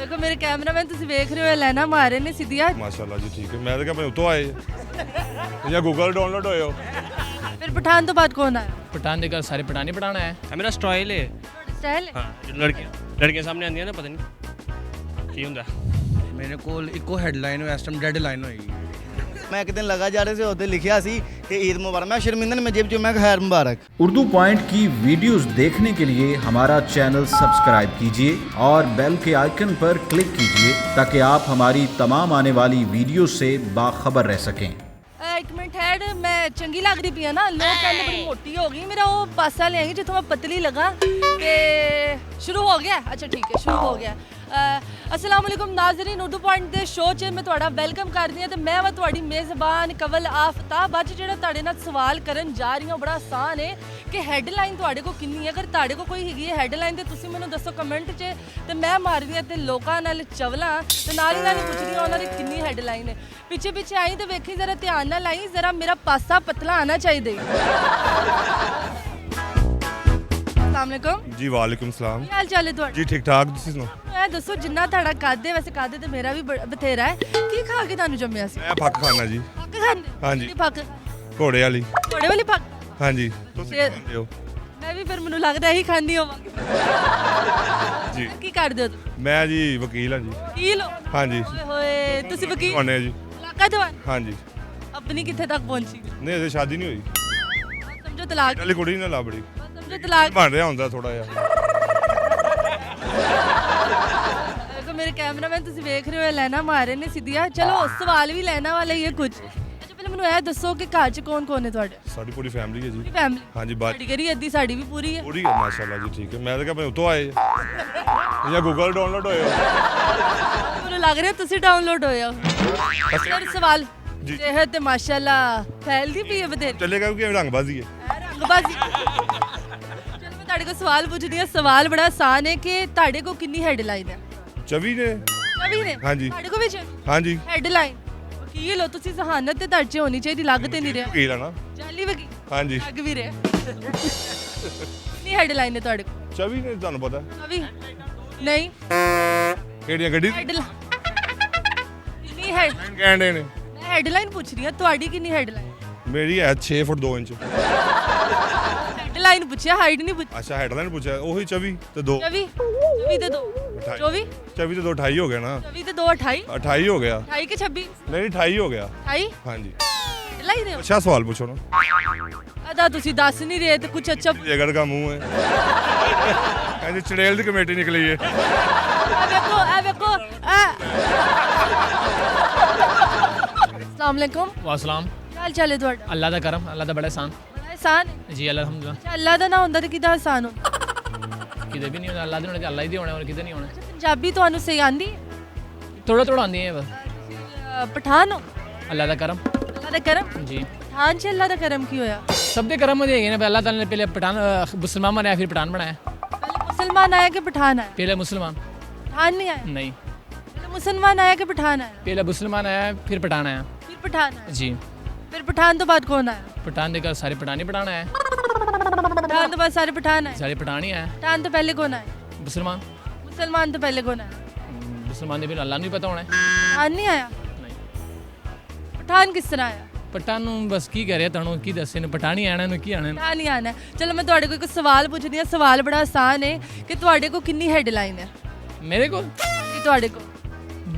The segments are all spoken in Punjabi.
देखो मेरे कैमरामैन ਤੁਸੀਂ ਵੇਖ ਰਹੇ ਹੋ ਲੈਣਾ ਮਾਰੇ ਨੇ ਸਿੱਧੀਆਂ ਮਾਸ਼ਾਅੱਲਾ ਜੀ ਠੀਕ ਹੈ ਮੈਂ ਤਾਂ ਕਹਿੰਦਾ ਉੱਤੋਂ ਆਏ ਜਾਂ ਗੂਗਲ ਡਾਊਨਲੋਡ ਹੋਏ ਹੋ फिर पठान तो बाद कौन आया पठान देखकर सारे पठान ही पठाना है मेरा स्टाइल है स्टाइल हाँ जो लड़कियां सामने आंदियां ना पता नहीं की ਹੁੰਦਾ ਮੇਰੇ ਕੋਲ ਇੱਕੋ ਹੈਡਲਾਈਨ ਹੋ ਇਸ ਟਾਈਮ ਡੈਡ ਲਾਈਨ ਹੋਏਗੀ ਮੈਂ ਇੱਕ ਦਿਨ ਲਗਾ ਜਾ ਰਹੇ ਸੀ ਉਹਦੇ ਲਿਖਿਆ ਸੀ ਕਿ ईद मुबारक मैं शर्मिंदा ने जेब जो मैं खैर मुबारक। उर्दू पॉइंट की वीडियोस देखने के लिए हमारा चैनल सब्सक्राइब कीजिए और बेल के आइकन पर क्लिक कीजिए ताकि आप हमारी तमाम आने वाली वीडियो से बाखबर रह सकें। एक मिनट हैड मैं चंगी लग रही पी ना लोग कहते बड़ी मोटी हो गई मेरा वो पासा ले आएंगे जितों मैं पतली लगा ते शुरू हो गया अच्छा ठीक है शुरू हो गया अस्सलाम वालेकुम नाज़रीन उर्दू पॉइंट ਦੇ ਸ਼ੋਅ 'ਚ ਮੈਂ ਤੁਹਾਡਾ ਵੈਲਕਮ ਕਰਦੀ ਹਾਂ ਤੇ ਮੈਂ ਵਾ ਤੁਹਾਡੀ ਮੇਜ਼ਬਾਨ ਕਵਲ ਆਫਤਾਬ ਅੱਜ ਜਿਹੜਾ ਤੁਹਾਡੇ ਨਾਲ ਸਵਾਲ ਕਰਨ ਜਾ ਰਹੀ ਹਾਂ ਬੜਾ ਆਸਾਨ ਹੈ ਕਿ ਹੈਡਲਾਈਨ ਤੁਹਾਡੇ ਕੋਲ ਕਿੰਨੀ ਹੈ ਅਗਰ ਤੁਹਾਡੇ ਕੋਲ ਕੋਈ ਹੈਗੀ ਹੈ ਹੈਡਲਾਈਨ ਤੇ ਤੁਸੀਂ ਮੈਨੂੰ ਦੱਸੋ ਕਮੈਂਟ 'ਚ ਤੇ ਮੈਂ ਮਾਰਦੀ ਹਾਂ ਤੇ ਲੋਕਾਂ ਨਾਲ ਚਵਲਾਂ ਤੇ ਨਾਲ ਹੀ ਨਾਲ ਪੁੱਛਦੀ ਹਾਂ ਉਹਨਾਂ ਦੀ ਕਿੰਨੀ ਹੈਡਲਾਈਨ ਹੈ ਪਿੱਛੇ ਪਿੱਛੇ ਆਈ ਤੇ ਵੇਖੀ ਜ਼ਰਾ ਧਿਆਨ ਨਾਲ ਆਈ ਜ਼ਰਾ ਮੇਰਾ ਪਾਸਾ ਪਤਲਾ ਆਣਾ ਚਾਹੀਦਾ अस्सलाम वालेकुम ਜੀ ਵਾਲੇਕੁਮ ਸਲਾਮ ਕੀ ਹਾਲ ਚਾਲ ਹੈ ਤੁਹਾਡਾ ਜੀ ਠੀਕ ਠਾਕ ਤੁਸੀਂ ਸੁਣਾਓ ਇਹ ਦੱਸੋ ਜਿੰਨਾ ਤੁਹਾਡਾ ਕੱਦ ਹੈ ਵੈਸੇ ਕੱਦ ਤੇ ਮੇਰਾ ਵੀ ਬਥੇਰਾ ਹੈ ਕੀ ਖਾ ਕੇ ਤੁਹਾਨੂੰ ਜੰਮਿਆ ਸੀ ਮੈਂ ਪੱਕ ਖਾਣਾ ਜੀ ਪੱਕ ਖਾਂਦੇ ਹਾਂਜੀ। ਕਿਹੜੀ ਪੱਕ ਘੋੜੇ ਵਾਲੀ ਘੋੜੇ ਵਾਲੀ ਪੱਕ ਹਾਂਜੀ ਤੁਸੀਂ ਤੇ- ਖਾਂਦੇ ਹੋ ਮੈਂ ਵੀ ਫਿਰ ਮੈਨੂੰ ਲੱਗਦਾ ਇਹੀ ਖਾਂਦੀ ਹੋਵਾਂਗੀ ਜੀ ਕੀ ਕਰਦੇ ਹੋ ਤੁਸੀਂ ਮੈਂ ਜੀ ਵਕੀਲ ਹਾਂ ਜੀ ਕੀ ਲੋ ਹਾਂਜੀ ਓਏ ਹੋਏ ਤੁਸੀਂ ਵਕੀਲ ਹੋਣੇ ਜੀ ਇਲਾਕਾ ਜਵਾਨ ਹਾਂਜੀ ਆਪਣੀ ਕਿੱਥੇ ਤੱਕ ਪਹੁੰਚੀ ਨਹੀਂ ਅਜੇ ਸ਼ਾਦੀ ਨਹੀਂ ਹੋਈ ਸਮਝੋ ਤਲਾਕ ਨਾਲੇ ਕੁੜੀ ਨਾਲ ਲੱਭੜੀ ਸਮਝੋ ਤਲਾਕ ਬਣ ਰਿਹਾ ਹੁੰਦਾ ਥੋੜਾ ਜਿਹਾ ਦੇਖੋ ਮੇਰੇ ਕੈਮਰਾਮੈਨ ਤੁਸੀਂ ਵੇਖ ਰਹੇ ਹੋ ਲੈਣਾ ਮਾਰੇ ਨੇ ਸਿੱਧੀਆਂ ਚਲੋ ਸਵਾਲ ਵੀ ਲੈਣਾ ਵਾਲਾ ਹੀ ਹੈ ਕੁਝ ਅੱਛਾ ਪਹਿਲਾਂ ਮੈਨੂੰ ਇਹ ਦੱਸੋ ਕਿ ਘਰ 'ਚ ਕੌਣ ਕੌਣ ਹੈ ਤੁਹਾਡੇ ਸਾਡੀ ਪੂਰੀ ਫੈਮਿਲੀ ਹੈ ਜੀ ਫੈਮਿਲੀ ਹਾਂਜੀ ਬਾਤ ਸਾਡੀ ਗਰੀ ਅੱਧੀ ਸਾਡੀ ਵੀ ਪੂਰੀ ਹੈ ਪੂਰੀ ਹੈ ਮਾਸ਼ਾਅੱਲਾ ਜੀ ਠੀਕ ਹੈ ਮੈਂ ਤਾਂ ਕਹਿੰਦਾ ਉੱਤੋਂ ਆਏ ਜਾਂ ਗੂਗਲ ਡਾਊਨਲੋਡ ਹੋਏ ਹੋ ਮੈਨੂੰ ਲੱਗ ਰਿਹਾ ਤੁਸੀਂ ਡਾਊਨਲੋਡ ਹੋਏ ਹੋ ਫਿਰ ਸਵਾਲ ਜੀ। ਸਿਹਤ ਤੇ ਮਾਸ਼ਾਅੱਲਾ ਫੈਲਦੀ ਪਈ ਹੈ ਬਥੇਰੀ ਚੱਲੇਗਾ ਕਿਉਂਕਿ ਰੰਗਬਾਜ਼ੀ ਹੈ ਰੰਗਬਾਜ਼ੀ ਚਲੋ ਮੈਂ ਤੁਹਾਡੇ ਕੋਲ ਸਵਾਲ ਪੁੱਛਦੀ ਹਾਂ ਸਵਾਲ ਬੜਾ ਆਸਾਨ ਹੈ ਕਿ ਤੁਹਾਡੇ ਕੋਲ ਕਿੰਨੀ ਹੈਡਲਾਈਨ ਹੈ 24 ਨੇ ਕਵੀ ਨੇ ਹਾਂਜੀ। ਤੁਹਾਡੇ ਕੋਲ ਵਿੱਚ ਹਾਂਜੀ ਹੈਡਲਾਈਨ ਵਕੀਲ ਹੋ ਤੁਸੀਂ ਜ਼ਹਾਨਤ ਤੇ ਤੁਹਾਡੇ 'ਚ ਹੋਣੀ ਚਾਹੀਦੀ ਲੱਗ ਤੇ ਨਹੀਂ ਰਿਹਾ ਵਕੀਲ ਆ ਨਾ ਜਾਲੀ ਵਕੀਲ ਹਾਂਜੀ ਲੱਗ ਵੀ ਰਿਹਾ ਕਿੰਨੀ ਹੈਡਲਾਈਨ ਨੇ ਤੁਹਾਡੇ ਕੋਲ 24 ਨੇ ਤੁਹਾਨੂੰ ਪਤਾ ਕਵੀ ਨਹੀਂ ਕਿਹੜੀਆਂ ਗੱਡੀ ਕਿੰਨੀ ਹੈ ਕਹਿੰਦੇ ਨੇ ਮੈਂ ਹੈਡਲਾਈਨ ਪੁੱਛ ਰਹੀ ਹਾਂ ਤੁਹਾਡੀ ਕਿੰਨੀ ਹੈਡਲਾਈਨ ਮੇਰੀ ਹੈ 6 ਫੁੱਟ 2 ਇੰਚ ਹੈਡਲਾਈਨ ਪੁੱਛਿਆ ਹਾਈਟ ਨਹੀਂ ਪੁੱਛੀ ਅੱਛਾ ਹੈਡਲਾਈਨ ਪੁੱਛਿਆ ਉਹੀ 24 ਤੇ 2 24 ਤੇ 2 24 24 ਤੇ 2 28 ਹੋ ਗਿਆ ਨਾ 24 ਤੇ 2 28 28 ਹੋ ਗਿਆ 28 ਕਿ 26 ਨਹੀਂ 28 ਹੋ ਗਿਆ 28 ਹਾਂਜੀ ਹੈਡਲਾਈਨ ਦੇ ਅੱਛਾ ਸਵਾਲ ਪੁੱਛੋ ਨਾ ਅਦਾ ਤੁਸੀਂ ਦੱਸ ਨਹੀਂ ਰਹੇ ਤੇ ਕੁਝ ਅੱਛਾ ਜਗੜ ਦਾ ਮੂੰਹ ਹੈ ਕਹਿੰਦੇ ਚੜੇਲ ਦੀ ਕਮੇਟੀ ਨਿਕਲੀ ਹੈ ਇਹ ਵੇਖੋ अस्सलाम वालेकुम वासलाम ਕੀ ਹਾਲ ਚਾਲ ਹੈ ਤੁਹਾਡਾ अल्लाह का करम अल्लाह का बड़ा एहसान ਬੜਾ ਆਸਾਨ ਹੈ जी अलहमदुल्ला ਅੱਛਾ ਅੱਲਾ ਦਾ ਨਾ ਹੁੰਦਾ ਤੇ ਕਿਦਾਂ ਆਸਾਨ ਹੁੰਦਾ किते भी नहीं होना अल्लाह दे होने अल्लाह ही दे होने और किते नहीं होने ਪੰਜਾਬੀ ਤੁਹਾਨੂੰ ਸਹੀ ਆਂਦੀ थोड़ा थोड़ा आंदी है बस ਪਠਾਨ ਹੋ अल्लाह का करम ਅੱਲਾ ਦਾ ਕਰਮ जी ਪਠਾਨ ਚ ਅੱਲਾ ਦਾ ਕਰਮ ਕੀ ਹੋਇਆ सब दे करम में है अल्लाह ताला ने पहले पठान मुसलमान बनाया फिर पठान बनाया ਪਹਿਲੇ ਮੁਸਲਮਾਨ ਆਇਆ ਕਿ ਪਠਾਨ ਆਇਆ पहले मुसलमान पठान नहीं आया नहीं पहले मुसलमान आया कि पठान आया पहले मुसलमान आया फिर पठान आया फिर पठान आया जी फिर पठान तो बाद कौन आया पठान देखकर सारे पठान ही पठाना है पठान तो बाद सारे पठान आए सारे पठान ही आया पठान तो पहले कौन आया मुसलमान मुसलमान तो पहले कौन आया मुसलमान ने फिर अल्लाह नहीं पता होना है पठान नहीं आया नहीं पठान किस तरह आया ਪਠਾਨ ਨੂੰ ਬਸ ਕੀ ਕਹਿ ਰਿਹਾ ਤੁਹਾਨੂੰ ਕੀ ਦੱਸੇ ਨੇ ਪਠਾਨ ਹੀ ਆਣਾ ਨੂੰ ਕੀ ਆਣਾ ਪਠਾਨ ਨਹੀਂ ਆਣਾ ਚਲੋ ਮੈਂ ਤੁਹਾਡੇ ਕੋਲ ਇੱਕ ਸਵਾਲ ਪੁੱਛਦੀ ਹਾਂ ਸਵਾਲ ਬੜਾ ਆਸਾਨ ਹੈ ਕਿ ਤੁਹਾਡੇ ਕੋਲ ਕਿੰਨੀ ਹੈਡਲਾਈਨ ਹੈ ਮੇਰੇ ਕੋਲ ਕੀ ਤੁਹਾਡੇ ਕੋਲ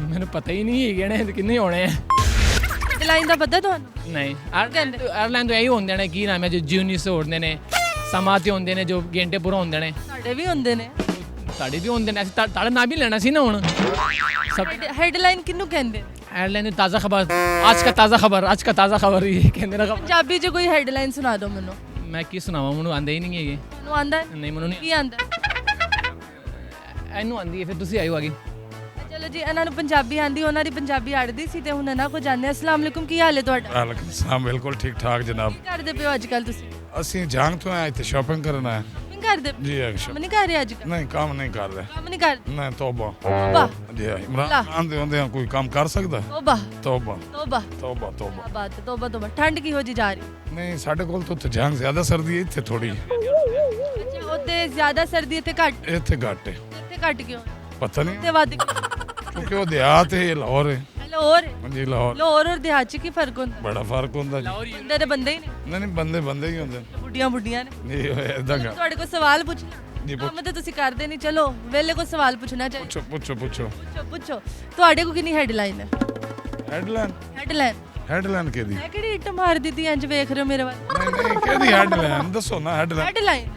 ਮੈਨੂੰ ਪਤਾ ਹੀ ਨਹੀਂ ਹੈਗੇ ਨੇ ਕਿੰਨੇ ਹੋਣੇ ਆ ਹੈਡਲਾਈਨ ਦਾ ਪਤਾ ਤੁਹਾਨੂੰ ਨਹੀਂ 에ਅਰਲਾਈਨ ਤੋਂ ਇਹੀ ਹੁੰਦੇ ਨੇ ਕੀ ਨਾਮ ਹੈ ਜੋ ਜੂਨੀਸ ਹੁੰਦੇ ਨੇ ਸਮਾਂ ਤੇ ਹੁੰਦੇ ਨੇ ਜੋ ਘੰਟੇ ਪੂਰਾ ਹੁੰਦੇ ਨੇ ਸਾਡੇ ਵੀ ਹੁੰਦੇ ਨੇ ਸਾਡੇ ਵੀ ਹੁੰਦੇ ਨੇ ਅਸੀਂ ਤੁਹਾਡਾ ਨਾਮ ਵੀ ਲੈਣਾ ਸੀ ਨਾ ਹੁਣ ਸਭ ਹੈਡਲਾਈਨ ਕਿਹਨੂੰ ਕਹਿੰਦੇ ਨੇ 에ਅਰਲਾਈਨ ਦੀ ਤਾਜ਼ਾ ਖਬਰ ਅੱਜ ਦਾ ਤਾਜ਼ਾ ਖਬਰ ਇਹ ਕਹਿੰਦੇ ਨਾ ਪੰਜਾਬੀ 'ਚ ਕੋਈ ਹੈਡਲਾਈਨ ਸੁਣਾ ਦਿਓ ਮੈਨੂੰ ਮੈਂ ਕੀ ਸੁਣਾਵਾਂ ਮੈਨੂੰ ਆਂਦੇ ਹੀ ਨਹੀਂ ਹੈਗੇ ਤੁਹਾਨੂੰ ਆਂਦਾ ਨਹੀਂ ਮੈਨੂੰ ਨਹੀਂ ਕੀ ਆਂਦਾ ਇਹਨੂੰ ਆਂਦੀ ਹੈ ਫਿਰ ਤੁਸੀਂ ਆਇਓ ਆਗੇ ਚਲੋ ਜੀ ਇਹਨਾਂ ਨੂੰ ਪੰਜਾਬੀ ਆਂਦੀ ਉਹਨਾਂ ਦੀ ਪੰਜਾਬੀ ਅੜਦੀ ਸੀ ਤੇ ਹੁਣ ਇਹਨਾਂ ਕੋ ਜਾਣਦੇ ਹਾਂ ਅਸਲਾਮ ਵਾਲੇਕੁਮ ਕੀ ਹਾਲ ਹੈ ਤੁਹਾਡਾ ਵਾਲੇਕੁਮ ਸਲਾਮ ਬਿਲਕੁਲ ਠੀਕ ਠਾਕ ਜਨਾਬ ਕੀ ਕਰਦੇ ਪਿਓ ਅੱਜ ਕੱਲ ਤੁਸੀਂ ਅਸੀਂ ਜਾਂਗ ਤੋਂ ਆਏ ਇੱਥੇ ਸ਼ਾਪਿੰਗ ਕਰਨ ਆਏ ਨਹੀਂ ਕਰਦੇ ਜੀ ਕੰਮ ਨਹੀਂ ਕਰ ਰਹੇ ਅੱਜ ਕੱਲ ਨਹੀਂ ਕੰਮ ਨਹੀਂ ਕਰ ਰਹੇ ਕੰਮ ਨਹੀਂ ਕਰਦੇ ਨਹੀਂ ਤੋਬਾ ਤੋਬਾ ਜੀ ਇਮਰਾਨ ਖਾਨ ਦੇ ਹੁੰਦੇ ਕੋਈ ਕੰਮ ਕਰ ਸਕਦਾ ਤੋਬਾ ਤੋਬਾ ਤੋਬਾ ਤੋਬਾ ਤੋਬਾ ਕੀ ਬਾਤ ਹੈ ਤੋਬਾ ਤੋਬਾ ਠੰਡ ਕੀ ਹੋ ਜੀ ਜਾ ਰਹੀ ਨਹੀਂ ਸਾਡੇ ਕੋਲ ਤਾਂ ਉੱਥੇ ਜਾਂਗ ਜ਼ਿਆਦਾ ਸਰਦੀ ਹੈ ਇੱਥੇ ਥੋੜੀ ਅੱਛਾ ਉੱਤੇ ਜ਼ਿਆਦਾ ਸਰਦੀ ਇੱਥੇ ਘੱਟ ਇੱਥੇ ਘੱਟ ਹੈ ਇੱਥੇ ਘੱਟ ਕਿਉਂ ਪਤਾ ਨਹੀਂ ਤੇ ਵੱਧ ਕਿਉਂ ਕਿਉਂਕਿ ਉਹ ਦਿਹਾਤ ਹੈ, ਇਹ ਲਾਹੌਰ ਹੈ। ਲਾਹੌਰ ਹਾਂਜੀ ਲਾਹੌਰ ਲਾਹੌਰ ਔਰ ਦਿਹਾਤ 'ਚ ਕੀ ਫਰਕ ਹੁੰਦਾ? ਬੜਾ ਫਰਕ ਹੁੰਦਾ ਜੀ। ਬੰਦੇ ਦੇ ਬੰਦੇ ਹੀ ਨੇ, ਨਹੀਂ ਬੰਦੇ ਬੰਦੇ ਹੀ ਹੁੰਦੇ ਨੇ। ਬੁੱਢੀਆਂ ਬੁੱਢੀਆਂ ਨੇ। ਨਹੀਂ ਇਦਾਂ ਕਰ ਤੁਹਾਡੇ ਕੋਲ ਸਵਾਲ ਪੁੱਛਣਾ ਜੀ, ਪੁੱਛ। ਕੰਮ ਤਾਂ ਤੁਸੀਂ ਕਰਦੇ ਨਹੀਂ, ਚਲੋ ਵੇਲੇ ਕੋਈ ਸਵਾਲ ਪੁੱਛਣਾ ਚਾਹੀਦਾ। ਪੁੱਛੋ ਪੁੱਛੋ ਪੁੱਛੋ ਤੁਹਾਡੇ ਕੋਲ ਕਿੰਨੀ ਹੈਡਲਾਈਨ ਹੈ? ਹੈਡਲਾਈਨ ਹੈਡਲਾਈਨ ਕਿਹਦੀ? ਮੈਂ ਕਿਹੜੀ ਇੱਟ ਮਾਰ ਦਿੱਤੀ ਇੰਜ ਵੇਖ ਰਹੇ ਹੋ ਮੇਰੇ ਵੱਲ? ਨਹੀਂ ਕਿਹਦੀ ਹੈਡਲਾਈਨ ਦੱਸੋ ਨਾ। ਹੈਡਲਾਈਨ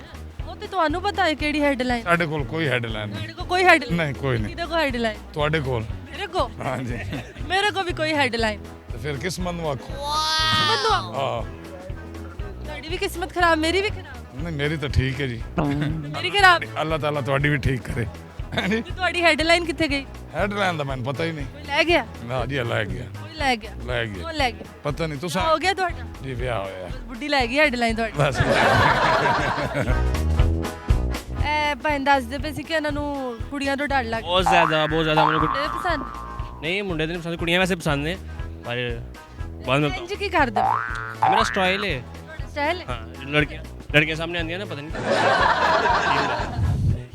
ਉਹ ਤੇ ਤੁਹਾਨੂੰ ਪਤਾ ਹੈ ਕਿਹੜੀ ਹੈਡਲਾਈਨ। ਸਾਡੇ ਕੋਲ ਕੋਈ ਹੈਡਲਾਈਨ ਨਹੀਂ। ਤੁਹਾਡੇ ਕੋਲ ਕੋਈ ਹੈਡਲਾਈਨ ਨਹੀਂ ਕੋਈ ਨਹੀਂ। ਕਿਹਦੇ ਕੋਲ ਹੈਡਲਾਈਨ? ਤੁਹਾਡੇ ਕੋਲ? ਮੇਰੇ ਕੋਲ? ਹਾਂਜੀ ਮੇਰੇ ਕੋਲ ਵੀ ਕੋਈ ਹੈਡਲਾਈਨ। ਤੇ ਫਿਰ ਕਿਸਮਤ ਨੂੰ ਆਖੋ। ਬੰਦੋ ਹਾਂ ਤੁਹਾਡੀ ਵੀ ਕਿਸਮਤ ਖਰਾਬ, ਮੇਰੀ ਵੀ ਖਰਾਬ। ਨਹੀਂ ਮੇਰੀ ਤਾਂ ਠੀਕ ਹੈ ਜੀ। ਮੇਰੀ ਖਰਾਬ ਅੱਲਾਹ ਤਾਲਾ ਤੁਹਾਡੀ ਵੀ ਠੀਕ ਕਰੇ। ਤੇ ਤੁਹਾਡੀ ਹੈਡਲਾਈਨ ਕਿੱਥੇ ਗਈ? ਹੈਡਲਾਈਨ ਦਾ ਮੈਨੂੰ ਪਤਾ ਹੀ ਨਹੀਂ। ਕੋਈ ਲੈ ਗਿਆ? ਨਾ ਜੀ ਲੈ ਗਿਆ ਕੋਈ ਲੈ ਗਿਆ? ਲੈ ਗਿਆ ਕੌਣ ਲੈ ਗਿਆ? ਪਤਾ ਨਹੀਂ ਤੁਸੀਂ ਹੋ ਗਿਆ ਤੁਹਾਡਾ? ਜੀ ਵਿਆਹ ਹੋਇਆ ਬੁੱਢੀ ਲੈ ਗਈ ਹੈਡਲਾਈਨ ਤੁਹਾਡੀ। ਬਸ। ਐ ਭੈਣ ਦੱਸਦੇ ਪਏ ਸੀ ਕਿ ਇਹਨਾਂ ਨੂੰ ਕੁੜੀਆਂ ਤੋਂ ਡਰ ਲੱਗਦਾ। ਬਹੁਤ ਜ਼ਿਆਦਾ ਮੈਨੂੰ ਮੁੰਡੇ ਪਸੰਦ? ਨਹੀਂ ਮੁੰਡੇ ਤੇ ਨਹੀਂ ਪਸੰਦ, ਕੁੜੀਆਂ ਵੈਸੇ ਪਸੰਦ ਨੇ ਪਰ ਬਾਅਦ ਵਿੱਚ ਇੰਜ ਕੀ ਕਰਦੇ? ਮੇਰਾ ਸਟਾਈਲ ਹੈ। ਤੁਹਾਡਾ ਸਟਾਈਲ ਹੈ? ਹਾਂ ਲੜਕੀਆਂ ਸਾਹਮਣੇ ਆਉਂਦੀਆਂ ਨਾ ਪਤਾ ਨਹੀਂ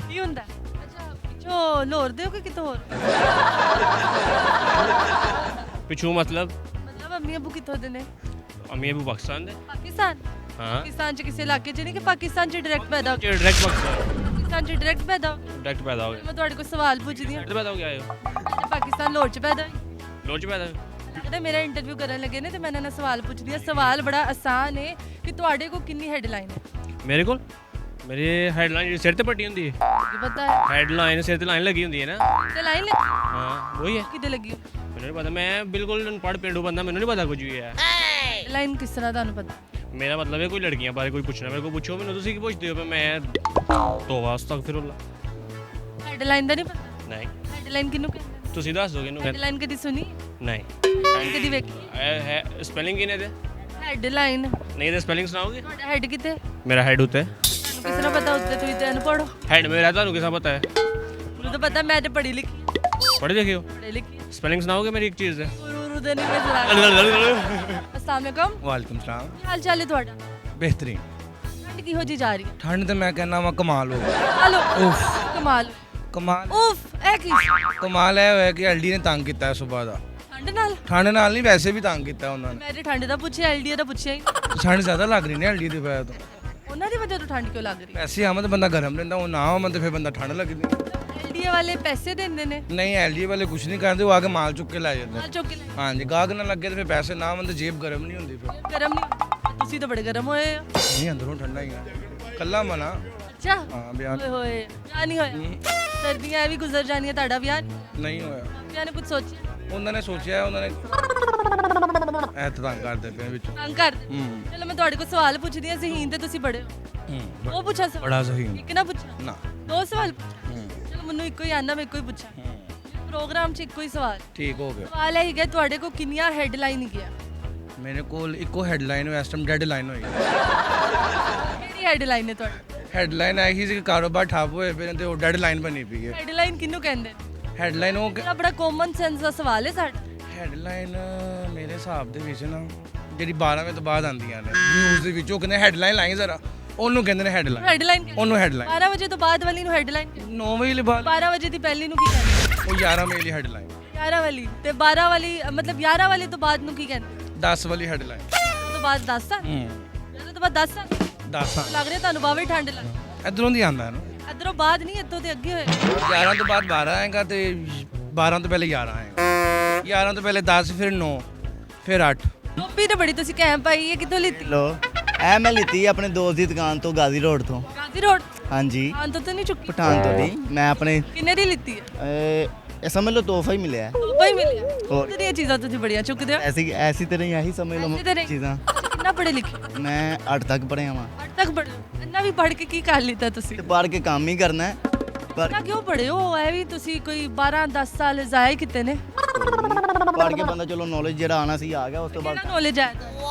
ਕੀ ਹੁੰਦਾ? ਅੱਛਾ ਪਿੱਛੋਂ ਲੋਰ ਦਿਓ ਕਿ ਕਿਤੋਂ ਹੋਰ? ਪਿੱਛੋਂ ਮਤਲਬ ਅੰਮੀ ਅੱਬੂ ਕਿੱਥੋਂ ਦੇ ਨੇ? ਅਮੀ ਅਬੂ ਪਾਕਿਸਤਾਨ ਦੇ। ਪਾਕਿਸਤਾਨ? ਹਾਂ ਪਾਕਿਸਤਾਨ ਚ ਕਿਸੇ ਇਲਾਕੇ ਚ ਨਹੀਂ ਕਿ ਪਾਕਿਸਤਾਨ ਚ ਡਾਇਰੈਕਟ ਪੈਦਾ ਹੋ ਗਏ? ਡਾਇਰੈਕਟ ਪਾਕਿਸਤਾਨ ਪਾਕਿਸਤਾਨ ਚ ਡਾਇਰੈਕਟ ਪੈਦਾ ਹੋ ਗਏ? ਡਾਇਰੈਕਟ ਪੈਦਾ ਹੋ ਗਿਆ। ਮੈਂ ਤੁਹਾਡੇ ਕੋਲ ਸਵਾਲ ਪੁੱਛਦੀ ਹਾਂ। ਡਾਇਰੈਕਟ ਪੈਦਾ ਹੋ ਗਿਆ ਇਹ ਪਾਕਿਸਤਾਨ ਲਾਹੌਰ ਚ ਪੈਦਾ ਹੋਈ? ਲੋਚ ਪੈਦਾ ਜਿਹੜੇ ਮੇਰਾ ਇੰਟਰਵਿਊ ਕਰਨ ਲੱਗੇ ਨੇ ਤੇ ਮੈਂ ਇਹਨਾਂ ਨਾਲ ਸਵਾਲ ਪੁੱਛਦੀ ਹਾਂ। ਸਵਾਲ ਬੜਾ ਆਸਾਨ ਹੈ ਕਿ ਤੁਹਾਡੇ ਕੋਲ ਕਿੰਨੀ ਹੈਡਲਾਈਨ ਹੈ? ਮੇਰੇ ਕੋਲ ਮੇਰੀ ਹੈਡਲਾਈਨ ਸਿਰ ਤੇ ਪੱਟੀ ਹੁੰਦੀ ਹੈ। ਕੀ ਪਤਾ ਹੈ? ਹੈਡਲਾਈਨ ਸਿਰ ਤੇ ਲਾਈਨ ਲੱਗੀ ਹੁੰਦੀ ਹੈ ਨਾ। ਤੇ ਲਾਈਨ ਲੱਗੀ? ਹਾਂ ਵਹੀ ਹੈ। ਕਿੱਦੇ ਲੱਗੀ? ਮੈਨੂੰ ਨਹੀਂ ਪਤਾ, ਮੈਂ ਬਿਲਕੁਲ ਅਨਪੜ੍ਹ ਪੇਂਡੂ ਬੰਦਾ, ਮੈਨੂੰ ਨਹੀਂ ਪਤਾ ਕੁਝ ਵੀ ਹੈ। ਲਾਈਨ ਕਿਸ ਤਰ੍ਹਾਂ ਤੁਹਾਨੂੰ ਪਤਾ? ਮੇਰਾ ਮਤਲਬ ਹੈ ਕੋਈ ਲੜਕੀਆਂ ਬਾਰੇ ਕੋਈ ਪੁੱਛਣਾ ਮੇਰੇ ਕੋਲ ਪੁੱਛੋ, ਮੈਨੂੰ ਤੁਸੀਂ ਕੀ ਪੁੱਛਦੇ ਹੋ? ਮੈਂ ਤੋਬਾ ਅਸਤਗਫਿਰullah। ਹੈਡਲਾਈਨ ਦਾ ਨਹੀਂ ਪਤਾ? ਨਹੀਂ ਹੈਡਲਾਈਨ ਕਿਹਨੂੰ ਕਹਿੰਦੇ? ਤੁਸੀਂ ਦੱਸ ਦੋਗੇ ਇਹਨੂੰ? ਹੈਡਲਾਈਨ ਕਦੀ ਸੁਣੀ? ਨਹੀਂ ਹੈਡਲਾਈਨ ਕਦੀ ਵੇਖੀ? ਹੈ ਸਪੈਲਿੰਗ ਕਿਨੇ ਦੇ? ਹੈਡਲਾਈਨ? ਨਹੀਂ ਤੇ ਸਪੈਲਿੰਗ ਸੁਣਾਓਗੇ? ਤੁਹਾਡਾ ਹੈਡ ਕਿੱਥੇ? ਮੇਰਾ ਹੈਡ ਉੱਤੇ। ਤੁਹਾਨੂੰ ਕਿਸ ਤਰ੍ਹਾਂ ਪਤਾ ਉੱਤੇ? ਤੁਸੀਂ ਤੇ ਅਨਪੜ੍ਹ ਹੋ। ਹੈਡ ਮੇਰਾ ਤੁਹਾਨੂੰ ਕਿਸਾ ਪਤਾ ਹੈ? ਮੈਨੂੰ ਤਾਂ ਪਤਾ, ਮੈਂ ਤੇ ਪੜ੍ਹੀ ਲਿਖੀ। ਪੜ੍ਹੇ ਲਿਖੇ ਹੋ? ਪੜ੍ਹੀ ਲਿਖੀ। ਸਪੈਲਿੰਗ ਸੁਣਾਓਗੇ ਮੇਰੀ ਇੱਕ ਚੀਜ਼ ਦੇ? ਗੁਰੂ ਦੇ ਨਹੀਂ ਮੈਂ ਜ਼ਰਾ। अस्सलाम वालेकुम। ਵਾਲੇਕੁਮ ਸਲਾਮ। ਕੀ ਹਾਲ ਚਾਲ ਹੈ ਤੁਹਾਡਾ? ਬਿਹਤਰੀਨ। ਠੰਡ ਕਿਹੋ ਜੀ ਜਾ ਰਹੀ ਹੈ? ਠੰਡ ਤੇ ਮੈਂ ਕਹਿੰਦਾ ਵਾ ਕਮਾਲ ਹੋ ਗਈ। ਹਲੋ ਕਮਾਲ। ਕਮਾਲ ਉਫ ਇਹ ਕੀ? ਕਮਾਲ ਇਹ ਹੋਇਆ ਕਿ ਐਲਡੀ ਨੇ ਤੰਗ ਕੀਤਾ ਸਵੇਰ ਦਾ। ਠੰਡ ਨਾਲ? ਠੰਡ ਨਾਲ ਨਹੀਂ ਵੈਸੇ ਵੀ ਤੰਗ ਕੀਤਾ ਉਹਨਾਂ ਨੇ। ਮੈਂ ਤੇ ਠੰਡ ਦਾ ਪੁੱਛਿਆ, ਐਲਡੀ ਦਾ ਪੁੱਛਿਆ ਹੀ ਨਹੀਂ। ਠੰਡ ਜ਼ਿਆਦਾ ਲੱਗ ਰਹੀ ਨੇ ਐਲਡੀ ਦੀ ਵਜ੍ਹਾ ਤੋਂ। ਉਹਨਾਂ ਦੀ ਵਜ੍ਹਾ ਤੋਂ ਠੰਡ ਕਿਉਂ ਲੱਗ ਰਹੀ? ਪੈਸੇ ਆਵਾਂ ਤਾਂ ਬੰਦਾ ਗਰਮ ਰਹਿੰਦਾ, ਉਹ ਨਾ ਆਵਾਂ ਤਾਂ ਫਿਰ ਬੰਦਾ ਠੰਡ ਲੱਗਦੀ। ਐਲਡੀ ਵਾਲੇ ਪੈਸੇ ਦਿੰਦੇ ਨੇ? ਨਹੀਂ ਐਲਡੀ ਵਾਲੇ ਕੁਝ ਨਹੀਂ ਕਰਦੇ, ਉਹ ਆ ਕੇ ਮਾਲ ਚੁੱਕ ਕੇ ਲੈ ਜਾਂਦੇ। ਨਾਲ ਚੁੱਕ ਕੇ ਲੈ ਹਾਂਜੀ ਗਾਹਕ ਨਾ ਲੱਗੇ ਤੇ ਫਿਰ ਪੈਸੇ ਨਾ ਆਵਣ ਤੇ ਜੇਬ ਗਰਮ ਨਹੀਂ ਹੁੰਦੀ ਫਿਰ। ਗਰਮ ਨਹੀਂ? ਤੁਸੀਂ ਤਾਂ ਬੜੇ ਗਰਮ ਹੋਏ ਹੋ। ਨਹੀਂ ਅੰਦਰੋਂ ਠੰਡਾ ਹੀ ਆ। ਕੱਲਾ ਮਨਾ। ਅੱਛਾ ਹਾਂ ਵਿਆਹ ਹੋਏ ਹੋਏ ਵਿਆਹ ਨਹੀਂ ਹੋਇਆ? ਸਰਦੀਆਂ ਇਹ ਵੀ ਗੁਜ਼ਰ ਜਾਣੀਆਂ, ਤੁਹਾਡਾ ਵਿਆਹ ਨਹੀਂ? ਨਹੀਂ ਹੋਇਆ। ਵਿਆਹ ਨੇ ਕੁਝ ਸੋਚਿਆ? ਉਹਨਾਂ ਨੇ ਸੋਚਿਆ, ਉਹਨਾਂ ਨੇ ਐ ਤੰਗ ਕਰਦੇ ਪਏ ਵਿੱਚੋਂ। ਤੰਗ ਕਰਦੇ? ਚਲੋ ਮੈਂ ਤੁਹਾਡੇ ਕੋਲ ਸਵਾਲ ਪੁੱਛਦੀ ਹਾਂ। ਜ਼ਹੀਨ ਤੇ ਤੁਸੀਂ ਬੜੇ ਹੋ, ਉਹ ਪੁੱਛਾ ਸਵਾਲ? ਬੜਾ ਜ਼ਹੀਨ। ਇੱਕ ਨਾ ਪੁੱਛਾ? ਨਾ ਦੋ ਸਵਾਲ ਪੁੱਛਾ? ਚਲੋ ਮੈਨੂੰ ਇੱਕੋ ਹੀ ਆਨਾ, ਮੈਂ ਇੱਕੋ ਹੀ ਪੁੱਛਾਂ। ਪ੍ਰੋਗਰਾਮ 'ਚ ਇੱਕੋ ਹੀ ਸਵਾਲ। ਠੀਕ ਹੋ ਗਿਆ। ਸਵਾਲ ਇਹ ਹੈਗਾ ਤੁਹਾਡੇ ਕੋਲ ਕਿੰਨੀਆਂ ਹੈਡਲਾਈਨ ਹੈਗੀਆਂ? ਮੇਰੇ ਕੋਲ ਇੱਕੋ ਹੈਡਲਾਈਨ ਇਸ ਟਾਈਮ ਡੈਡ ਲਾਈਨ ਹੋਈ। ਕਿਹੜੀ ਹੈਡਲਾਈਨ ਹੈ ਤੁਹਾਡੀ? ਹੈਡਲਾਈਨ ਆਈ ਸੀ ਕਿ ਕਾਰੋਬਾਰ ਠੱਪ ਹੋਏ ਪਏ ਨੇ ਤੇ ਉਹ ਡੈਡ ਲਾਈਨ ਬਣੀ ਪਈ ਹੈ। ਹੈਡਲਾਈਨ ਕਿਹਨੂੰ ਕਹਿੰਦੇ ਨੇ? ਹੈਡਲਾਈਨ ਉਹ ਬੜਾ ਬੜਾ ਕਾਮਨ ਸੈਂਸ ਦਾ ਸਵਾਲ ਹੈ ਸਾਡਾ। ਹੈਡਲਾਈਨ ਮੇਰੇ ਹਿਸਾਬ ਦੇ ਵਿੱਚ ਨਾ ਜਿਹੜੀ 12 ਵਜੇ ਤੋਂ ਬਾਅਦ ਆਉਂਦੀਆਂ ਨੇ ਨਿਊਜ਼ ਦੇ ਵਿੱਚ, ਉਹ ਕਹਿੰਦੇ ਹੈਡਲਾਈਨ ਲਾਈ ਜ਼ਰਾ, ਉਹਨੂੰ ਕਹਿੰਦੇ ਨੇ ਹੈਡਲਾਈਨ। ਹੈਡਲਾਈਨ ਉਹਨੂੰ ਹੈਡਲਾਈਨ। 12 ਵਜੇ ਤੋਂ ਬਾਅਦ ਵਾਲੀ ਨੂੰ ਹੈਡਲਾਈਨ? 9 ਵਜੇ ਬਾਅਦ 12 ਵਜੇ ਦੀ ਪਹਿਲੀ ਨੂੰ ਕੀ ਕਹਿੰਦੇ? ਉਹ 11 ਵਜੇ ਦੀ ਹੈਡਲਾਈਨ। 11 ਵਾਲੀ ਤੇ 12 ਵਾਲੀ ਮਤਲਬ 11 ਵਾਲੀ ਤੋਂ ਬਾਅਦ ਨੂੰ ਕੀ ਕਹਿੰਦੇ? 10 ਵਾਲੀ ਹੈਡਲਾਈਨ। ਉਸ ਤੋਂ ਬਾਅਦ 10 ਸਾਲ? ਉਸ ਤੋਂ ਬਾਅਦ 10 ਸਾਲ? 10 ਲੱਗ ਰਿਹਾ ਤੁਹਾਨੂੰ ਬਾਵੇ ਠੰਡ ਲੱਗ। ਇਧਰੋਂ ਦੀ ਆਉਂਦਾ ਨਾ। ਇਧਰੋਂ ਬਾਅਦ ਨਹੀਂ, ਇੱਥੋਂ ਤੇ ਅੱਗੇ ਹੋਏ। 11 ਤੋਂ ਬਾਅਦ 12 ਆਏਗਾ ਤੇ 12 ਤੋਂ ਪਹਿਲੇ 11 ਆਏਗਾ। 11 ਤੋਂ ਪਹਿਲੇ 10 ਫਿਰ 9 ਫਿਰ 8। ਟੋਪੀ ਤੇ ਬੜੀ ਤੁਸੀਂ ਕੈਂਪ ਪਾਈ ਹੈ, ਕਿੱਥੋਂ ਲਿੱਤੀ? ਲੋ ਐ ਮੈਂ ਲਿੱਤੀ ਆਪਣੇ ਦੋਸਤ ਦੀ ਦੁਕਾਨ ਤੋਂ, ਗਾਜ਼ੀ ਰੋਡ ਤੋਂ। ਗਾਜ਼ੀ ਰੋਡ? ਹਾਂਜੀ ਹਾਂ ਤਾਂ ਨਹੀਂ ਚੁੱਕੀ? ਪਠਾਨ ਤੋਂ ਦੀ। ਮੈਂ ਆਪਣੇ ਕਿੰਨੇ ਦੀ ਲਿੱਤੀ ਹੈ? ਇਹ ਸਮਝ ਲਓ ਤੋਹਫਾ ਹੀ ਮਿਲਿਆ। ਤੋਹਫਾ ਹੀ ਮਿਲਿਆ? ਹੋਰ। ਤੇਰੀਆਂ ਚੀਜ਼ਾਂ ਤੁਸੀਂ ਬੜੀਆਂ ਚੁੱਕਦੇ ਹੋ। ਐਸੀ ਤਰ੍ਹਾਂ ਹੀ ਆਹੀ ਸਮਝ ਲਓ ਐਸੀ ਤਰ੍ਹਾਂ ਹੀ? ਚੀਜ਼ਾਂ। ਅੱਛਾ, ਕਿੰਨਾ ਪੜ੍ਹੇ ਲਿਖੇ? ਮੈਂ 8 ਤੱਕ ਪੜ੍ਹਿਆ ਵਾਂ। 8 ਤੱਕ ਪੜ੍ਹੇ ਹੋ? ਇੰਨਾ ਵੀ ਪੜ੍ਹ ਕੇ ਕੀ ਕਰ ਲਿੱਤਾ ਤੁਸੀਂ? ਤੇ ਪੜ੍ਹ ਕੇ ਕੰਮ ਹੀ ਕਰਨਾ ਹੈ। ਪਰ ਇੰਨਾ ਕਿਉਂ ਪੜ੍ਹੇ ਹੋ? ਐ ਵੀ ਤੁਸੀਂ ਕੋਈ 12-10 ਸਾਲ ਜ਼ਾਇਆ ਹੀ ਕੀਤੇ ਨੇ। ਪੜ੍ਹ ਕੇ ਬੰਦਾ ਚਲੋ ਨੌਲੇਜ ਜਿਹੜਾ ਆਣਾ ਸੀ ਆ ਗਿਆ। ਉਸ ਤੋਂ ਬਾਅਦ ਕਿਹੜਾ ਨੌਲੇਜ ਹੈ?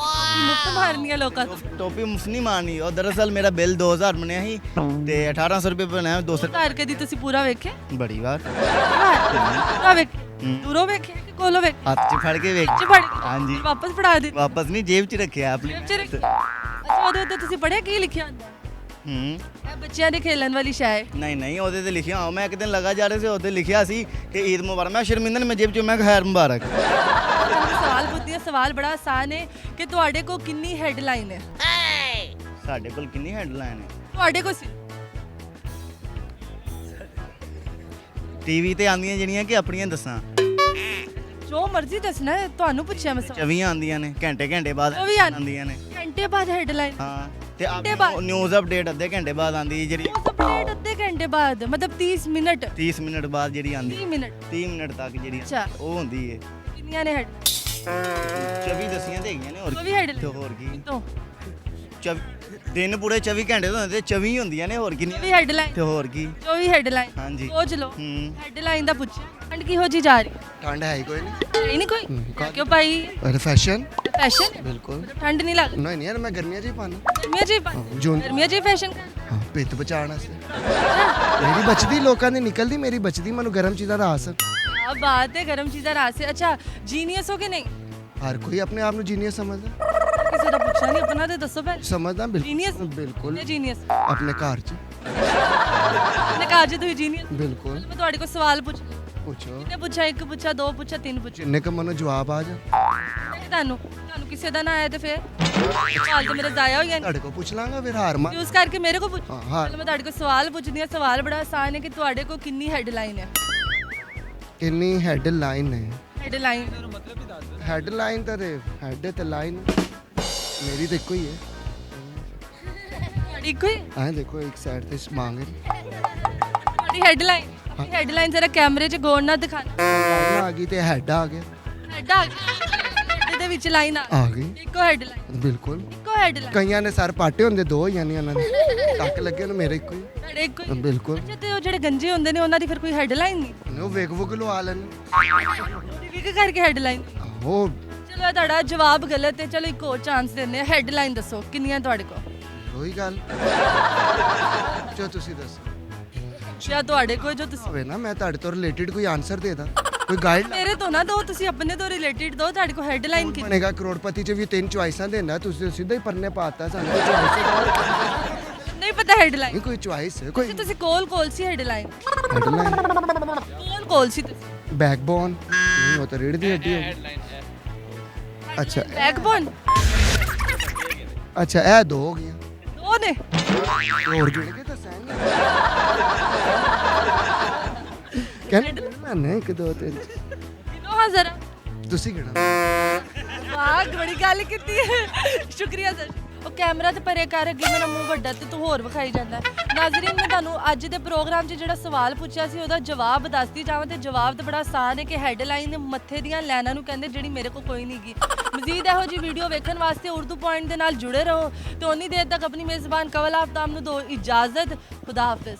ਮੁਫਤ ਮਾਰਨੀਆਂ ਲੋਕਾਂ ਤੋਂ। ਟੋਪੀ ਮੁਫਤ ਨਹੀਂ ਮਾਰਨੀ। ਉਹ ਦਰਅਸਲ ਮੇਰਾ ਬਿੱਲ 2000 ਬਣਿਆ ਸੀ ਤੇ 1800 ਰੁਪਏ ਬਣਿਆ 200। ਘਰ ਕਦੀ ਤੁਸੀਂ ਪੂਰਾ ਵੇਖਿਆ? ਬੜੀ ਵਾਰ ਪੂਰਾ ਵੇਖਿਆ? ਦੂਰੋਂ ਵੇਖਿਆ ਕਿ ਕੋਲੋਂ ਵੇਖਿਆ? ਹੱਥ 'ਚ ਫੜ ਕੇ ਵੇਖ। ਚ ਫੜ ਕੇ? ਹਾਂਜੀ ਵਾਪਸ ਫੜਾ ਦਿੱਤੀ? ਵਾਪਸ ਨਹੀਂ ਜੇਬ 'ਚ ਰੱਖਿਆ ਆਪਣੀ। ਜੇਬ 'ਚ ਰੱਖਿਆ? ਅੱਛਾ ਉਹਦੇ ਉੱਤੇ ਤੁਸੀਂ ਪੜ੍ਹਿਆ ਕੀ ਲਿਖਿਆ ਹੁੰਦਾ? ਇਹ ਬੱਚਿਆਂ ਦੇ ਖੇਲਣ ਵਾਲੀ ਸ਼ੈ ਹੈ। ਨਹੀਂ ਨਹੀਂ ਉਹਦੇ ਤੇ ਲਿਖਿਆ ਹਾਂ, ਮੈਂ ਇੱਕ ਦਿਨ ਲਗਾ ਜਾ ਰਹੇ ਸੀ ਉਹਦੇ ਲਿਖਿਆ ਸੀ ਕਿ ਈਦ ਮੁਬਾਰਕ। ਮੈਂ ਸ਼ਰਮਿੰਦਰ ਨੇ ਜੇਬ ਚੋਂ ਮੈਂ ਕਿਹਾ ਖੈਰ ਮੁਬਾਰਕ। ਤੁਹਾਨੂੰ ਸਵਾਲ ਪੁੱਛਦੀ ਹਾਂ, ਸਵਾਲ ਬੜਾ ਆਸਾਨ ਹੈ ਕਿ ਤੁਹਾਡੇ ਕੋਲ ਕਿੰਨੀ ਹੈਡਲਾਈਨ ਹੈ? ਸਾਡੇ ਕੋਲ ਕਿੰਨੀ ਹੈਡਲਾਈਨ ਹੈ? ਤੁਹਾਡੇ ਕੋਲ ਟੀਵੀ ਤੇ ਆਉਂਦੀਆਂ ਜਿਹੜੀਆਂ ਕਿ ਆਪਣੀਆਂ ਦੱਸਾਂ? ਜੋ ਮਰਜ਼ੀ ਦੱਸਣਾ ਹੈ, ਤੁਹਾਨੂੰ ਪੁੱਛਿਆ ਮੈਂ ਸਵਾਲ। 24 ਆਉਂਦੀਆਂ ਨੇ, ਘੰਟੇ ਬਾਅਦ ਉਹ ਵੀ ਆਉਂਦੀਆਂ ਨੇ। ਘੰਟੇ ਬਾਅਦ ਹੈਡਲਾਈਨ? ਹਾਂ ਤੇ ਘੰਟੇ ਬਾਅਦ? ਨਿਊਜ਼ ਅਪਡੇਟ ਅੱਧੇ ਘੰਟੇ ਬਾਅਦ ਆਉਂਦੀ ਹੈ ਜਿਹੜੀ। ਉਸ ਅਪਡੇਟ ਅੱਧੇ ਘੰਟੇ ਬਾਅਦ ਮਤਲਬ 30 ਮਿੰਟ 30 ਮਿੰਟ ਬਾਅਦ ਜਿਹੜੀ ਆਉਂਦੀ 30 ਮਿੰਟ 30 ਮਿੰਟ ਤੱਕ ਜਿਹੜੀ ਅੱਛਾ। ਉਹ ਹੁੰਦੀ ਹੈ। ਕਿੰਨੀਆਂ ਨੇ ਹੈਡ? 24 ਦਸੀਆਂ ਤੇ ਹੈਗੀਆਂ ਨੇ ਹੋਰ 24 headline? ਤੇ ਹੋਰ ਕੀ ਤੋਂ ਦਿਨ ਪੂਰੇ 24 ਘੰਟੇ ਤੋਂ ਹੁੰਦੇ 24 ਹੁੰਦੀਆਂ ਨੇ ਹੋਰ ਕਿੰਨੀ 24 ਹੈਡਲਾਈਨ? ਤੇ ਹੋਰ ਕੀ 24 ਹੈਡਲਾਈਨ? ਹਾਂਜੀ। ਸੋਚ ਲਓ ਹੂੰ। ਹੈਡਲਾਈਨ ਦਾ ਪੁੱਛਿਆ ਠੰਡ ਕਿਹੋ ਜੀ ਜਾ ਰਹੀ? ठंड है ही कोई नहीं ਹੈ ਨਹੀਂ ਕੋਈ? ਕਿਉਂ ਭਾਈ अरे फैशन ਫੈਸ਼ਨ? बिल्कुल ਠੰਡ ਨਹੀਂ ਲੱਗਦੀ? नहीं नहीं यार मैं गर्मियां जी पाना ਗਰਮੀਆਂ ਜੀ जून ਗਰਮੀਆਂ ਜੀ ਫੈਸ਼ਨ? हाँ पित्त बचाना से मेरी बचदी लोकां दी निकलदी मेरी बचदी मैनू गर्म चीज़ां दा आस क्या बात है, गरम चीज़ा रात से। अच्छा जीनियस हो कि नहीं? हर कोई अपने आप नू जीनियस समझदा किसी का पूछा नहीं, अपना तो दसो पहले। समझदा जीनियस? बिल्कुल जीनियस अपने घर च ने कहा जी तुम जीनियस? बिल्कुल मैं ਤੁਹਾਡੇ ਕੋਲ ਸਵਾਲ ਪੁੱਛ पूछो ਕਿੰਨੇ ਪੁੱਛਾ? ਇੱਕ ਪੁੱਛਾ, ਦੋ ਪੁੱਛਾ, ਤਿੰਨ ਪੁੱਛਾ? जिन्ने का मनो जवाब आ जा ਤੁਹਾਨੂੰ ਕਿਸੇ ਦਾ ਨਾ ਆਇਆ ਤੇ ਫਿਰ ਸਵਾਲ ਤਾਂ ਮੇਰੇ ਜ਼ਾਇਆ ਹੋ ਗਿਆ। ਤੁਹਾਡੇ ਕੋ ਪੁੱਛ ਲਾਂਗਾ ਫਿਰ ਹਾਰ ਮਾਰ ਯੂਜ਼ ਕਰਕੇ ਮੇਰੇ ਕੋਲ ਪੁੱਛ। ਹਾਂ, ਹਾਂ। ਚਲੋ ਮੈਂ ਤੁਹਾਡੇ ਕੋਲ ਸਵਾਲ ਪੁੱਛਦੀ ਹਾਂ। ਸਵਾਲ ਬੜਾ ਆਸਾਨ ਹੈ ਕਿ ਤੁਹਾਡੇ ਕੋਲ ਕਿੰਨੀ ਹੈਡਲਾਈਨ ਹੈ? ਕਿੰਨੀ ਹੈਡਲਾਈਨ ਹੈ? ਹੈਡਲਾਈਨ ਹੈਡਲਾਈਨ ਤਾਂ ਹੈਡ ਤੇ ਲਾਈਨ ਮੇਰੀ ਤਾਂ ਇੱਕੋ ਹੀ ਹੈ ਤੁਹਾਡੀ ਕੋਈ ਐਂ ਦੇਖੋ ਇੱਕ ਸਾਈਡ ਤੇ ਮੰਗ ਤੁਹਾਡੀ ਹੈਡਲਾਈਨ? ਆਪਣੀ ਹੈਡਲਾਈਨ ਜ਼ਰਾ ਕੈਮਰੇ 'ਚ ਗੌਰ ਨਾਲ ਦਿਖਾਣਾ। ਲਾਈਨ ਆ ਗਈ ਤੇ ਹੈਡ ਆ ਗਿਆ ਹੈਡ ਆ ਗਿਆ, ਹੈਡ ਦੇ ਵਿੱਚ ਲਾਈਨ ਆ ਆ ਗਈ ਇੱਕੋ ਹੈਡਲਾਈਨ? ਬਿਲਕੁਲ ਇੱਕੋ ਹੈਡਲਾਈਨ? ਕਈਆਂ ਨੇ ਸਰ ਪਾਟੇ ਹੁੰਦੇ ਦੋ ਯਾਨੀ ਉਹਨਾਂ ਨੇ ਟੱਕ ਲੱਗੇ ਨੂੰ ਮੇਰੇ ਇੱਕੋ ਹੀ ਤੁਹਾਡੇ ਇੱਕੋ ਹੀ? ਬਿਲਕੁਲ ਅੱਛਾ ਤੇ ਉਹ ਜਿਹੜੇ ਗੰਜੇ ਹੁੰਦੇ ਨੇ ਉਹਨਾਂ ਦੀ ਫਿਰ ਕੋਈ ਹੈਡਲਾਈਨ ਨਹੀਂ? ਉਹ ਵੇਗ ਵੁਗ ਲਵਾ ਲੈਣ ਵੀ ਕਰਕੇ ਹੈਡਲਾਈਨ? ਉਹ ਚਲੋ ਇਹ ਤੁਹਾਡਾ ਜਵਾਬ ਗਲਤ ਹੈ। ਚਲੋ ਇੱਕ ਹੋਰ ਚਾਂਸ ਦਿੰਦੇ ਆ। ਹੈਡਲਾਈਨ ਦੱਸੋ ਕਿੰਨੀਆਂ ਤੁਹਾਡੇ ਕੋਲ? ਉਹੀ ਗੱਲ ਜੋ ਤੁਸੀਂ ਦੱਸੋ ਜਾਂ ਤੁਹਾਡੇ ਕੋਲ ਜੋ ਤੁਸੀਂ ਹੋਵੇ ਨਾ ਮੈਂ ਤੁਹਾਡੇ ਤੋਂ ਰਿਲੇਟਡ ਕੋਈ ਆਨਸਰ ਦੇ ਦਾਂ ਕੋਈ ਗਾਈਡ ਮੇਰੇ ਤੋਂ ਨਾ ਦੋ, ਤੁਸੀਂ ਆਪਣੇ ਤੋਂ ਰਿਲੇਟਡ ਦੋ। ਤੁਹਾਡੇ ਕੋਲ ਹੈਡਲਾਈਨ ਕਿੰਨੀ? ਬਣੇਗਾ ਕਰੋੜਪਤੀ ਚ ਵੀ 3 ਚੁਆਇਸਾਂ ਦੇਣਾ ਤੁਸੀਂ ਸਿੱਧਾ ਹੀ ਪਰਨੇ ਪਾਤਾ ਸਾਨੂੰ ਕੋਈ choice ਨਹੀਂ ਪਤਾ ਹੈਡਲਾਈਨ? ਨਹੀਂ ਕੋਈ ਚੁਆਇਸ ਕੋਈ ਤੁਸੀਂ ਕੋਲ ਸੀ ਹੈਡਲਾਈਨ? ਹੈਡਲਾਈਨ ਕੋਲ ਸੀ ਤੁਸੀਂ? ਬੈਕਬੋਨ ਨਹੀਂ ਉਹ ਤਾਂ ਰੀੜ ਦੀ ਹੱਡੀ ਹੋ ਗਈ ਅੱਛਾ ਬੈਕਬੋਨ? ਅੱਛਾ ਇਹ ਦੋ ਹੋ ਗਈਆਂ ਦੋ ਨੇ? ਹੋਰ ਜੁੜ ਕੇ ਦੱਸਾਂਗੇ ਕਹਿੰਦੇ ਮੈਂ ਇੱਕ ਦੋ ਤਿੰਨ ਕਿਨੋ ਹਾਂ ਜ਼ਰਾ ਤੁਸੀਂ ਕਿਹੜਾ ਵਾਹ ਬੜੀ ਗੱਲ ਕੀਤੀ ਹੈ, ਸ਼ੁਕਰੀਆ ਸਰ। ਉਹ ਕੈਮਰਾ ਤੇ ਪਰੇ ਕਰ, ਅੱਗੇ ਮੇਰਾ ਮੂੰਹ ਵੱਡਾ ਤੇ ਤੂੰ ਹੋਰ ਵਿਖਾਈ ਜਾਂਦਾ। ਨਾਜ਼ਰੀਨ ਮੈਂ ਤੁਹਾਨੂੰ ਅੱਜ ਦੇ ਪ੍ਰੋਗਰਾਮ 'ਚ ਜਿਹੜਾ ਸਵਾਲ ਪੁੱਛਿਆ ਸੀ ਉਹਦਾ ਜਵਾਬ ਦੱਸਦੀ ਜਾਵਾਂ ਤੇ ਜਵਾਬ ਤਾਂ ਬੜਾ ਆਸਾਨ ਹੈ ਕਿ ਹੈਡਲਾਈਨ ਮੱਥੇ ਦੀਆਂ ਲਾਈਨਾਂ ਨੂੰ ਕਹਿੰਦੇ, ਜਿਹੜੀ ਮੇਰੇ ਕੋਲ ਕੋਈ ਨਹੀਂ ਗੀ। ਮਜ਼ੀਦ ਇਹੋ ਜਿਹੀ ਵੀਡੀਓ ਵੇਖਣ ਵਾਸਤੇ ਉਰਦੂ ਪੁਆਇੰਟ ਦੇ ਨਾਲ ਜੁੜੇ ਰਹੋ ਤੇ ਉਨੀ ਦੇਰ ਤੱਕ ਆਪਣੀ ਮੇਜ਼ਬਾਨ ਕਵਲ ਆਫਤਾਬ ਨੂੰ ਦਿਓ ਇਜਾਜ਼ਤ। ਖੁਦਾ ਹਾਫਿਜ਼।